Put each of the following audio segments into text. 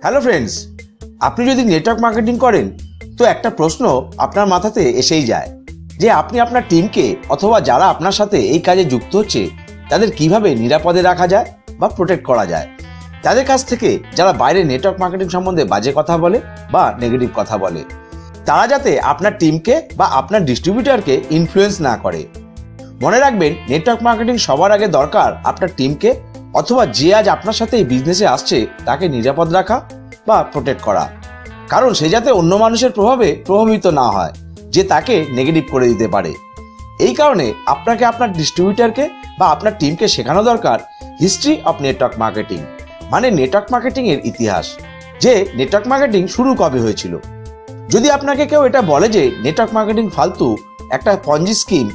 Hello friends, আপনি যদি network marketing করেন তো একটা প্রশ্ন আপনার মাথাতে এসেই যায় যে আপনি আপনার টিমকে অথবা যারা আপনার সাথে এই কাজে যুক্ত হচ্ছে তাদের কিভাবে নিরাপদে রাখা যায় বা প্রোটেক্ট করা যায় তাদের কাছ থেকে যারা বাইরে নেটওয়ার্ক মার্কেটিং সম্বন্ধে বাজে কথা বলে বা নেগেটিভ কথা বলে, তারা যাতে আপনার টিমকে বা আপনার ডিস্ট্রিবিউটরকে ইনফ্লুয়েন্স না করে। মনে রাখবেন, নেটওয়ার্ক মার্কেটিং সবার আগে দরকার আপনার টিমকে অথবা যে আজ আপনার সাথে এই বিজনেসে আসছে তাকে নিরাপদ রাখা বা প্রোটেক্ট করা, কারণ সে যাতে অন্য মানুষের প্রভাবে প্রভাবিত না হয় যে তাকে নেগেটিভ করে দিতে পারে। এই কারণে আপনাকে আপনার ডিস্ট্রিবিউটরকে বা আপনার টিমকে শেখানো দরকার হিস্ট্রি অফ নেটওয়ার্ক মার্কেটিং, মানে নেটওয়ার্ক মার্কেটিং এর ইতিহাস, যে নেটওয়ার্ক মার্কেটিং শুরু কবে হয়েছিল। যদি আপনাকে কেউ এটা বলে যে নেটওয়ার্ক মার্কেটিং ফালতু, একটা পঞ্জি স্কিম,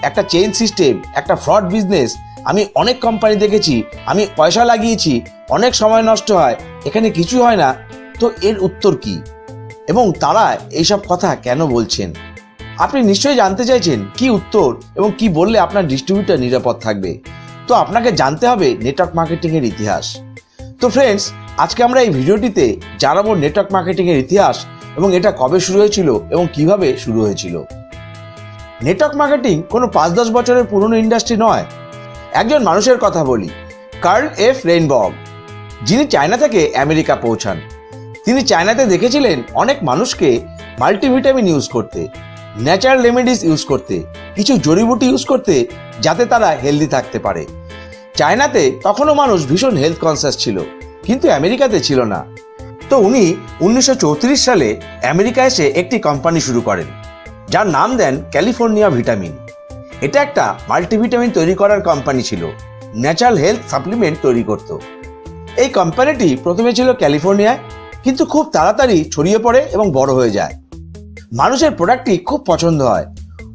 একটা চেইন সিস্টেম, একটা ফ্রড বিজনেস, আমি অনেক কোম্পানি দেখেছি, আমি পয়সা লাগিয়েছি, অনেক সময় নষ্ট হয়, এখানে কিছু হয় না, তো এর উত্তর কি এবং তারা এইসব কথা কেন বলছেন? আপনি নিশ্চয়ই জানতে চাইছেন কি উত্তর এবং কি বললে আপনার ডিস্ট্রিবিউটর নিরাপদ থাকবে। তো আপনাকে জানতে হবে নেটওয়ার্ক মার্কেটিং এর ইতিহাস। তো ফ্রেন্ডস, আজকে আমরা এই ভিডিওটিতে জানাবো নেটওয়ার্ক মার্কেটিং এর ইতিহাস এবং এটা কবে শুরু হয়েছিল এবং কিভাবে শুরু হয়েছিল। নেটওয়ার্ক মার্কেটিং কোনো 5-10 বছরের পুরনো ইন্ডাস্ট্রি নয়। একজন মানুষের কথা বলি, কার্ল এফ রেইনবর্গ, যিনি চায়না থেকে আমেরিকা পৌঁছান। তিনি চায়নাতে দেখেছিলেন অনেক মানুষকে মাল্টিভিটামিন ইউজ করতে, ন্যাচারাল রেমেডিস ইউজ করতে, কিছু জড়িবুটি ইউজ করতে, যাতে তারা হেলদি থাকতে পারে। চায়নাতে তখনও মানুষ ভীষণ হেলথ কনসিয়াস ছিল, কিন্তু আমেরিকাতে ছিল না। তো উনি 1934 সালে আমেরিকা এসে একটি কোম্পানি শুরু করেন, যার নাম দেন ক্যালিফোর্নিয়া ভিটামিন। এটা একটা মাল্টিভিটামিন তৈরি করার কোম্পানি ছিল, ন্যাচারাল হেলথ সাপ্লিমেন্ট তৈরি করত। এই কোম্পানিটি প্রথমে ছিল ক্যালিফোর্নিয়ায়, কিন্তু খুব তাড়াতাড়ি ছড়িয়ে পড়ে এবং বড় হয়ে যায়। মানুষের প্রোডাক্টটি খুব পছন্দ হয়।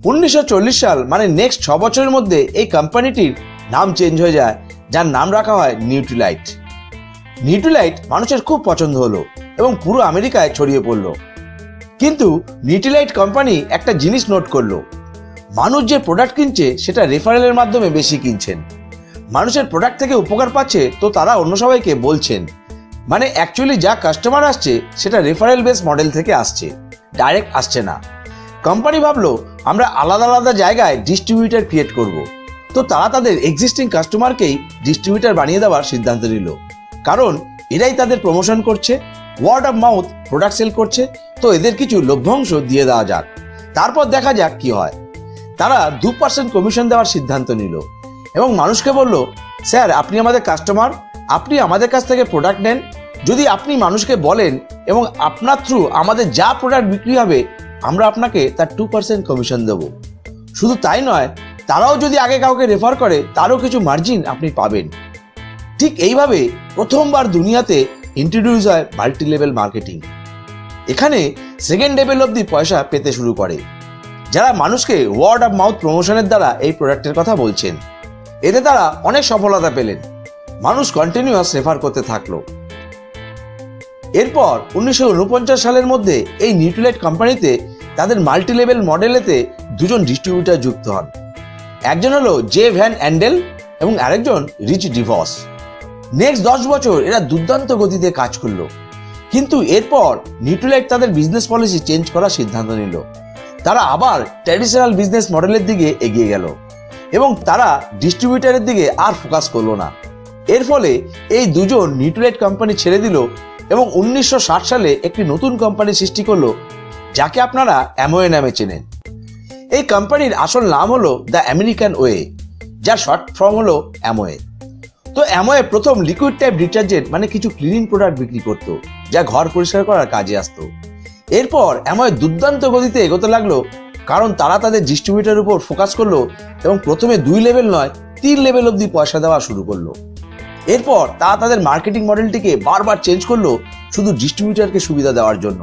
1940 সাল, মানে নেক্সট 6 বছরের মধ্যে এই কোম্পানিটির নাম চেঞ্জ হয়ে যায়, যার নাম রাখা হয় নিউট্রিলাইট। নিউট্রিলাইট মানুষের খুব পছন্দ হলো এবং পুরো আমেরিকায় ছড়িয়ে পড়ল। কিন্তু নিউট্রিলাইট কোম্পানি একটা জিনিস নোট করলো, মানুষ যে প্রোডাক্ট কিনছে সেটা রেফারেলের মাধ্যমে বেশি কিনছেন। মানুষের প্রোডাক্ট থেকে উপকার পাচ্ছে, তো তারা অন্য সবাইকে বলছেন, মানে অ্যাকচুয়ালি যা কাস্টমার আসছে সেটা রেফারেল বেস মডেল থেকে আসছে, ডাইরেক্ট আসছে না। কোম্পানি ভাবলো আমরা আলাদা আলাদা জায়গায় ডিস্ট্রিবিউটর ক্রিয়েট করব। তো তারা তাদের এক্সিস্টিং কাস্টমারকেই ডিস্ট্রিবিউটর বানিয়ে দেওয়ার সিদ্ধান্ত নিল, কারণ এরাই তাদের প্রমোশন করছে, word of mouth product sale করছে, তো এদের কিছু লভ্যাংশ দিয়ে দেওয়া যাক, তারপর দেখা যাক কি হয়। তারা 2% কমিশন দেওয়ার সিদ্ধান্ত নিল এবং মানুষকে বলল, স্যার আপনি আমাদের কাস্টমার, আপনি আমাদের কাছ থেকে প্রোডাক্ট নেন, যদি আপনি মানুষকে বলেন এবং আপনার থ্রু আমাদের যা প্রোডাক্ট বিক্রি হবে আমরা আপনাকে তার 2% কমিশন দেবো। শুধু তাই নয়, তারাও যদি আগে কাউকে রেফার করে তারও কিছু মার্জিন আপনি পাবেন। ঠিক এইভাবে প্রথমবার দুনিয়াতে ইন্ট্রোডিউস হয় মাল্টি লেভেল মার্কেটিং। এখানে সেকেন্ড লেভেল অবধি পয়সা পেতে শুরু করে, যারা মানুষকে ওয়ার্ড অফ মাউথ প্রমোশনের দ্বারা এই প্রোডাক্টের কথা বলছেন। এতে তারা অনেক সফলতা পেলেন, মানুষ কন্টিনিউয়াস রেফার করতে থাকলো। এরপর 1949 সালের মধ্যে এই নিউট্রিলাইট কোম্পানিতে তাদের মাল্টি লেভেল মডেলেতে দুজন ডিস্ট্রিবিউটর যুক্ত হন। একজন হলো জে ভ্যান অ্যান্ডেল এবং আরেকজন রিচ ডিভস। নেক্সট 10 বছর এরা দুর্দান্ত গতিতে কাজ করলো, কিন্তু এরপর নিউট্রিলাইট তাদের বিজনেস পলিসি চেঞ্জ করার সিদ্ধান্ত নিল। তারা আবার ট্র্যাডিশনাল বিজনেস মডেলের দিকে এগিয়ে গেল এবং তারা ডিস্ট্রিবিউটরের দিকে আর ফোকাস করলো না। এর ফলে এই দুজন নিউট্রিলাইট কোম্পানি ছেড়ে দিল এবং 1960 সালে একটি নতুন কোম্পানি সৃষ্টি করলো, যাকে আপনারা অ্যামওয়ে নামে চেনেন। এই কোম্পানির আসল নাম হলো দ্য আমেরিকান ওয়ে, যার শর্ট ফর্ম হলো অ্যামওয়ে। তো অ্যামওয়ে প্রথম লিকুইড টাইপ ডিটারজেন্ট, মানে কিছু ক্লিনিং প্রোডাক্ট বিক্রি করত, যা ঘর পরিষ্কার করার কাজে আসতো। এরপর অ্যামওয়ে দুর্দান্ত গতিতে এগোতে লাগলো, কারণ তারা তাদের ডিস্ট্রিবিউটরের উপর ফোকাস করলো এবং প্রথমে 2 লেভেল নয় 3 লেভেল অবধি পয়সা দেওয়া শুরু করলো। এরপর তারা তাদের মার্কেটিং মডেলটিকে বারবার চেঞ্জ করলো শুধু ডিস্ট্রিবিউটরকে সুবিধা দেওয়ার জন্য।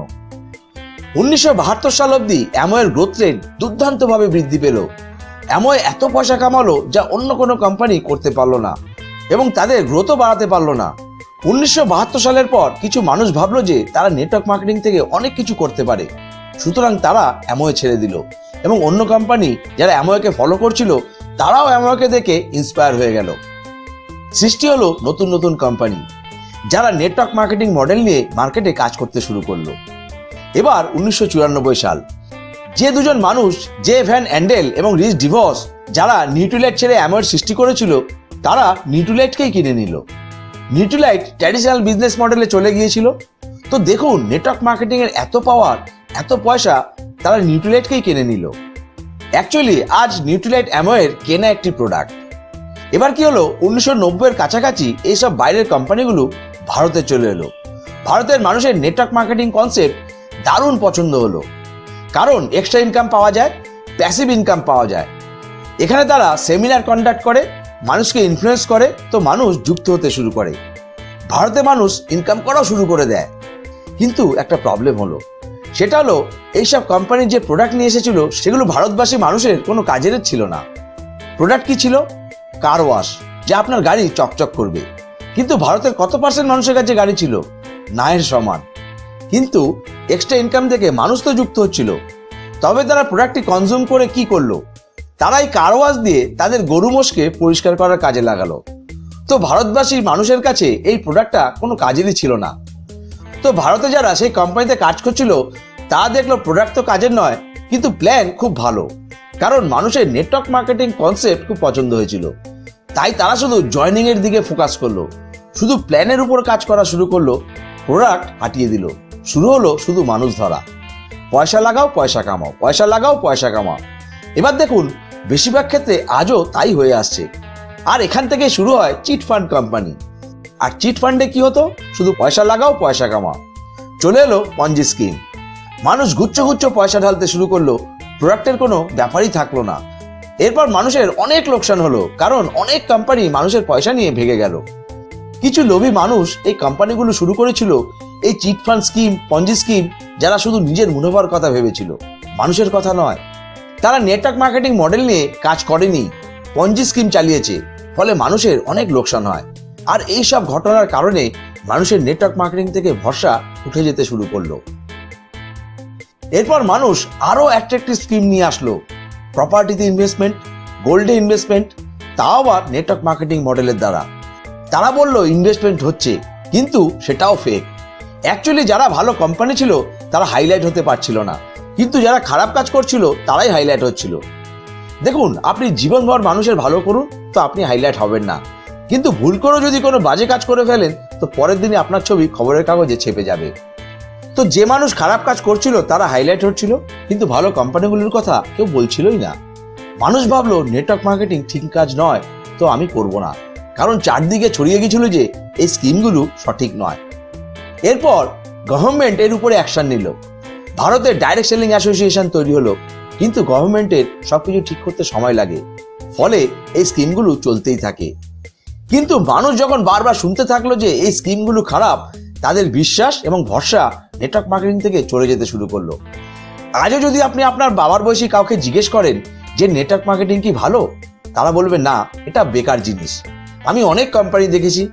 1972 সাল অবধি অ্যামওয়ের গ্রোথ রেট দুর্দান্তভাবে বৃদ্ধি পেল। অ্যামওয়ে এত পয়সা কামালো যা অন্য কোনো কোম্পানি করতে পারলো না এবং তাদের গ্রোথও বাড়াতে পারলো না। 1972 সালের পর কিছু মানুষ ভাবলো যে তারা নেটওয়ার্ক মার্কেটিং থেকে অনেক কিছু করতে পারে, সুতরাং তারা অ্যামওয়ে ছেড়ে দিল এবং অন্য কোম্পানি যারা অ্যামওয়েকে ফলো করছিল তারাও অ্যামওয়েকে দেখে ইন্সপায়ার হয়ে গেল। সৃষ্টি হলো নতুন নতুন কোম্পানি। যারা নেটওয়ার্ক মার্কেটিং মডেল নিয়ে মার্কেটে কাজ করতে শুরু করলো। এবার 1994 সাল, যে দুজন মানুষ, জে ভ্যান অ্যান্ডেল এবং রিচ ডিভস, যারা নিউট্রিলাইট ছেড়ে অ্যামওয়ের সৃষ্টি করেছিল, তারা নিউট্রিলাইটকেই কিনে নিল। নিউট্রিলাইট ট্র্যাডিশনাল বিজনেস মডেলে চলে গিয়েছিল। তো দেখুন নেটওয়ার্ক মার্কেটিং এর এত পাওয়ার, এত পয়সা, তারা নিউট্রিলাইটকেই কিনে নিল। অ্যাকচুয়ালি আজ নিউট্রিলাইট অ্যামওয়ের কেনা একটি প্রোডাক্ট। এবার কি হলো, 1990-এর কাছাকাছি এইসব বাইরের কোম্পানিগুলো ভারতে চলে এলো। ভারতের মানুষের নেটওয়ার্ক মার্কেটিং কনসেপ্ট দারুণ পছন্দ হলো, কারণ এক্সট্রা ইনকাম পাওয়া যায়, প্যাসিভ ইনকাম পাওয়া যায়। এখানে তারা সেমিনার কন্ডাক্ট করে, মানুষকে ইনফ্লুয়েন্স করে, তো মানুষ যুক্ত হতে শুরু করে। ভারতে মানুষ ইনকাম করাও শুরু করে দেয়। কিন্তু একটা প্রবলেম হলো, সেটা হলো এইসব কোম্পানির যে প্রোডাক্ট নিয়ে এসেছিল সেগুলো ভারতবাসী মানুষের কোনো কাজের ছিল না। প্রোডাক্ট কি ছিল? কার ওয়াশ, যা আপনার গাড়ি চকচক করবে। কিন্তু ভারতের কত পার্সেন্ট মানুষের কাছে গাড়ি ছিল? নায়ের সমান। কিন্তু এক্সট্রা ইনকাম থেকে মানুষ তো যুক্ত হচ্ছিল। তবে তারা প্রোডাক্টটি কনজিউম করে কি করলো? তারা এই কার ওয়াশ দিয়ে তাদের গরু মোষকে পরিষ্কার করার কাজে লাগালো। তো ভারতবাসী মানুষের কাছে এই প্রোডাক্টটা কোনো কাজেরই ছিল না। তো ভারতে যারা সেই কোম্পানিতে কাজ করছিল, তা দেখলো প্রোডাক্ট তো কাজের নয়, কিন্তু প্ল্যান খুব ভালো। কারণ মানুষের নেটওয়ার্ক মার্কেটিং কনসেপ্ট খুব পছন্দ হয়েছিল। তাই তারা শুধু জয়নিং এর দিকে ফোকাস করলো, শুধু প্ল্যানের উপর কাজ করা শুরু করলো, প্রোডাক্ট হাটিয়ে দিল। শুরু হলো শুধু মানুষ ধরা, পয়সা লাগাও পয়সা কামাও, পয়সা লাগাও পয়সা কামাও। এবার দেখুন বেশিরভাগ ক্ষেত্রে আজও তাই হয়ে আসছে। আর এখান থেকে শুরু হয় চিট ফান্ড কোম্পানি। আর চিট ফান্ডে কি হতো? শুধু পয়সা লাগাও পয়সা কামাও। চলে এলো পঞ্জি স্কিম। মানুষ গুচ্ছ গুচ্ছ পয়সা ঢালতে শুরু করলো, প্রোডাক্টের কোনো ব্যাপারই থাকলো না। এরপর মানুষের অনেক লোকসান হলো, কারণ অনেক কোম্পানি মানুষের পয়সা নিয়ে ভেগে গেল। কিছু লোভী মানুষ এই কোম্পানিগুলো শুরু করেছিল এই চিট ফান্ড স্কিম, পঞ্জি স্কিম, যারা শুধু নিজের মুনাফার কথা ভেবেছিল, মানুষের কথা নয়। তারা নেটওয়ার্ক মার্কেটিং মডেল নিয়ে কাজ করেনি, পঞ্জি স্কিম চালিয়েছে। ফলে মানুষের অনেক লোকসান হয়। আর এই সব ঘটনার কারণে মানুষের নেটওয়ার্ক মার্কেটিং থেকে ভরসা উঠে যেতে শুরু করলো। এরপর মানুষ আরো অ্যাট্রাকটিভ স্কিম নিয়ে আসলো, প্রপার্টিতে ইনভেস্টমেন্ট, গোল্ডে ইনভেস্টমেন্ট, তাও আবার নেটওয়ার্ক মার্কেটিং মডেলের দ্বারা। তারা বলল ইনভেস্টমেন্ট হচ্ছে, কিন্তু সেটাও ফেক। অ্যাকচুয়ালি যারা ভালো কোম্পানি ছিল তারা হাইলাইট হতে পারছিল না, কিন্তু যারা খারাপ কাজ করছিল তারাই হাইলাইট হচ্ছিল। দেখুন, আপনি জীবনভর মানুষের ভালো করুন তো আপনি হাইলাইট হবেন না, কিন্তু ভুল করে যদি কোনো বাজে কাজ করে ফেলেন তো পরের দিনে আপনার ছবি খবরের কাগজে ছেপে যাবে। তো যে মানুষ খারাপ কাজ করছিল তারা হাইলাইট হচ্ছিল, কিন্তু ভালো কোম্পানিগুলোর কথা কেউ বলছিলই না। মানুষ ভাবলো নেটওয়ার্ক মার্কেটিং ঠিক কাজ নয়, তো আমি করব না, কারণ চারদিকে ছড়িয়ে গেছিল যে এই স্কিমগুলো সঠিক নয়। এরপর গভর্নমেন্ট এর উপরে অ্যাকশন নিল। ভারতের ডাইরেক্ট সেলিং অ্যাসোসিয়েশন তৈরি হলো, কিন্তু গভর্নমেন্টের সবকিছু ঠিক করতে সময় লাগে, ফলে এই স্কিমগুলো চলতেই থাকে। কিন্তু মানুষ যখন বারবার শুনতে থাকলো যে এই স্কিমগুলো খারাপ, তাদের বিশ্বাস এবং ভরসা নেটওয়ার্ক মার্কেটিং থেকে চলে যেতে শুরু করলো। আজও যদি আপনি আপনার বাবার বয়সী কাউকে জিজ্ঞেস করেন যে নেটওয়ার্ক মার্কেটিং কি ভালো, তারা বলবে না, এটা বেকার জিনিস। আমি অনেক কোম্পানি দেখেছি,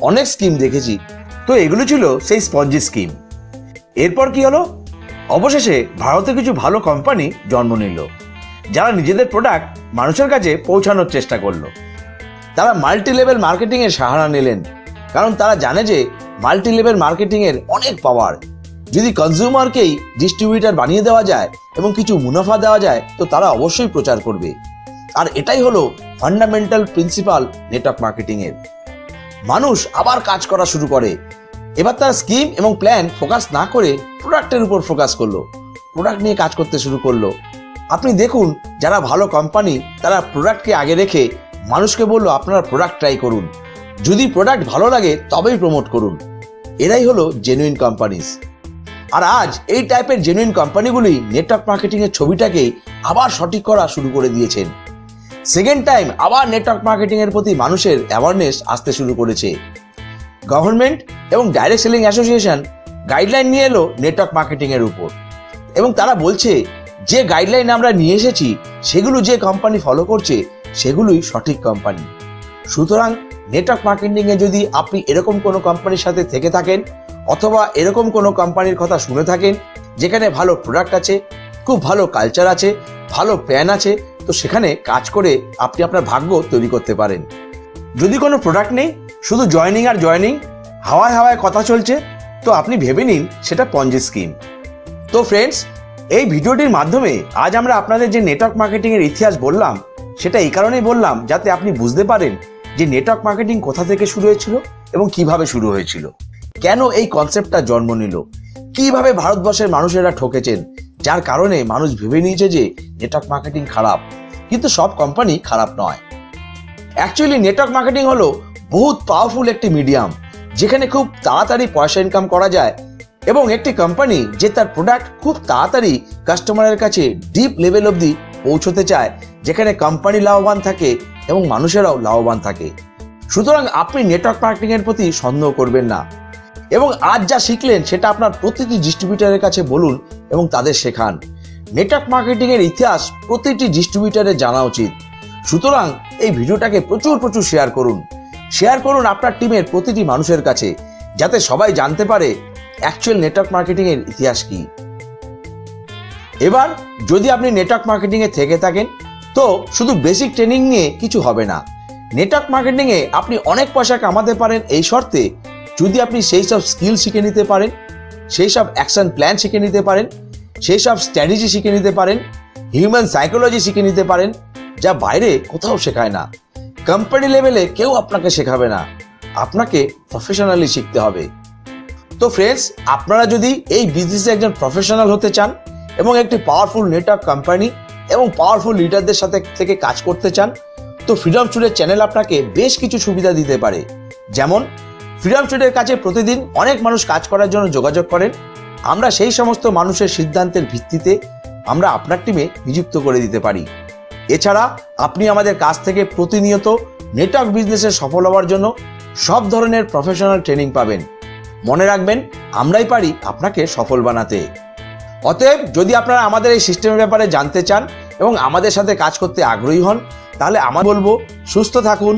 অনেক স্কিম দেখেছি। তো এগুলো ছিল সেই স্পঞ্জি স্কিম। এরপর কি হলো? অবশেষে ভারতে কিছু ভালো কোম্পানি জন্ম নিল, যারা নিজেদের প্রোডাক্ট মানুষের কাছে পৌঁছানোর চেষ্টা করলো। তারা মাল্টি লেভেল মার্কেটিং এর সাহারা নিলেন, কারণ তারা জানে যে মাল্টি লেভেল মার্কেটিং এর অনেক পাওয়ার। যদি কনজিউমারকেই ডিস্ট্রিবিউটর বানিয়ে দেওয়া যায় এবং কিছু মুনাফা দেওয়া যায়, তো তারা অবশ্যই প্রচার করবে। আর এটাই হলো ফান্ডামেন্টাল প্রিন্সিপাল নেটওয়ার্ক মার্কেটিং এর। মানুষ আবার কাজ করা শুরু করে। এবার তার স্কিম এবং প্ল্যান ফোকাস না করে প্রোডাক্টের উপর ফোকাস করলো, প্রোডাক্ট নিয়ে কাজ করতে শুরু করলো। আপনি দেখুন, যারা ভালো কোম্পানি তারা প্রোডাক্টকে আগে রেখে মানুষকে বললো আপনারা প্রোডাক্ট ট্রাই করুন, যদি প্রোডাক্ট ভালো লাগে তবেই প্রমোট করুন। এরাই হলো জেনুইন কোম্পানিজ। আর আজ এই টাইপের জেনুইন কোম্পানিগুলি নেটওয়ার্ক মার্কেটিং এর ছবিটাকে আবার সঠিক করা শুরু করে দিয়েছেন। সেকেন্ড টাইম আবার নেটওয়ার্ক মার্কেটিং এর প্রতি মানুষের অ্যাওয়ারনেস আসতে শুরু করেছে। গভর্নমেন্ট এবং ডাইরেক্ট সেলিং অ্যাসোসিয়েশন গাইডলাইন নিয়ে এলো নেটওয়ার্ক মার্কেটিং এর উপর, এবং তারা বলছে যে গাইডলাইন আমরা নিয়ে এসেছি সেগুলো যে কোম্পানি ফলো করছে সেগুলোই সঠিক কোম্পানি। সুতরাং নেটওয়ার্ক মার্কেটিং এ যদি আপনি এরকম কোনো কোম্পানির সাথে থেকে থাকেন, অথবা এরকম কোনো কোম্পানির কথা শুনে থাকেন যেখানে ভালো প্রোডাক্ট আছে, খুব ভালো কালচার আছে, ভালো প্ল্যান আছে, তো সেখানে কাজ করে আপনি আপনার ভাগ্য তৈরি করতে পারেন। যদি কোনো প্রোডাক্ট নেই, শুধু জয়নিং আর জয়নিং, হাওয়ায় হাওয়ায় কথা চলছে, তো আপনি ভেবে নিন সেটা পঞ্জি স্কিম। তো ফ্রেন্ডস, এই ভিডিওটির মাধ্যমে আজ আমরা আপনাদের যে নেটওয়ার্ক মার্কেটিং এর ইতিহাস বললাম, সেটা এই কারণেই বললাম যাতে আপনি বুঝতে পারেন যে নেটওয়ার্ক মার্কেটিং কোথা থেকে শুরু হয়েছিল এবং কিভাবে শুরু হয়েছিল, কেন এই কনসেপ্টটা জন্ম নিল, কিভাবে ভারতবর্ষের মানুষেরা ঠকেছেন, যার কারণে মানুষ ভেবে নিয়েছে যে নেটওয়ার্ক মার্কেটিং খারাপ। কিন্তু সব কোম্পানি খারাপ নয়। অ্যাকচুয়ালি নেটওয়ার্ক মার্কেটিং হলো বহুত পাওয়ারফুল একটি মিডিয়াম, যেখানে খুব তাড়াতাড়ি পয়সা ইনকাম করা যায় এবং একটি কোম্পানি যে তার প্রোডাক্ট খুব তাড়াতাড়ি কাস্টমারের কাছে ডিপ লেভেল অবধি পৌঁছতে চায়, যেখানে কোম্পানি লাভবান থাকে এবং মানুষেরাও লাভবান থাকে। সুতরাং আপনি নেটওয়ার্ক মার্কেটিং এর প্রতি সন্দেহ করবেন না এবং আজ যা শিখলেন সেটা আপনার প্রতিটি ডিস্ট্রিবিউটারের কাছে বলুন এবং তাদের শেখান। নেটওয়ার্ক মার্কেটিং এর ইতিহাস প্রতিটি ডিস্ট্রিবিউটারের জানা উচিত। সুতরাং এই ভিডিওটাকে প্রচুর শেয়ার করুন আপনার টিমের প্রতিটি মানুষের কাছে, যাতে সবাই জানতে পারে অ্যাকচুয়াল নেটওয়ার্ক মার্কেটিং এর ইতিহাস কি। এবার যদি আপনি নেটওয়ার্ক মার্কেটিং এ থেকে থাকেন, তো শুধু বেসিক ট্রেনিং নিয়ে কিছু হবে না। নেটওয়ার্ক মার্কেটিং এ আপনি অনেক পয়সা কামাতে পারেন এই শর্তে যদি আপনি সেই সব স্কিল শিখে নিতে পারেন, সেই সব অ্যাকশন প্ল্যান শিখে নিতে পারেন, সেই সব স্ট্র্যাটেজি শিখে নিতে পারেন, হিউম্যান সাইকোলজি শিখে নিতে পারেন, যা বাইরে কোথাও শেখায় না। কোম্পানি লেভেলে কেউ আপনাকে শেখাবে না, আপনাকে প্রফেশনালি শিখতে হবে। তো ফ্রেন্ডস, আপনারা যদি এই বিজনেসে একজন প্রফেশনাল হতে চান এবং একটি পাওয়ারফুল নেটওয়ার্ক কোম্পানি এবং পাওয়ারফুল লিডারদের সাথে থেকে কাজ করতে চান, তো ফ্রিডম স্টুডের চ্যানেল আপনাকে বেশ কিছু সুবিধা দিতে পারে। যেমন ফ্রিডম স্টুডের কাছে প্রতিদিন অনেক মানুষ কাজ করার জন্য যোগাযোগ করেন। আমরা সেই সমস্ত মানুষের সিদ্ধান্তের ভিত্তিতে আমরা আপনার টিমে নিযুক্ত করে দিতে পারি। এছাড়া আপনি আমাদের কাছ থেকে প্রতিনিয়ত নেটওয়ার্ক বিজনেসে সফল হওয়ার জন্য সব ধরনের প্রফেশনাল ট্রেনিং পাবেন। মনে রাখবেন, আমরাই পারি আপনাকে সফল বানাতে। অতএব যদি আপনারা আমাদের এই সিস্টেমের ব্যাপারে জানতে চান এবং আমাদের সাথে কাজ করতে আগ্রহী হন, তাহলে আমরা বলবো সুস্থ থাকুন,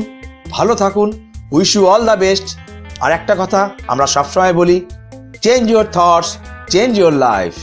ভালো থাকুন, wish you all the best. আর একটা কথা আমরা সবসময় বলি, change your thoughts, change your life.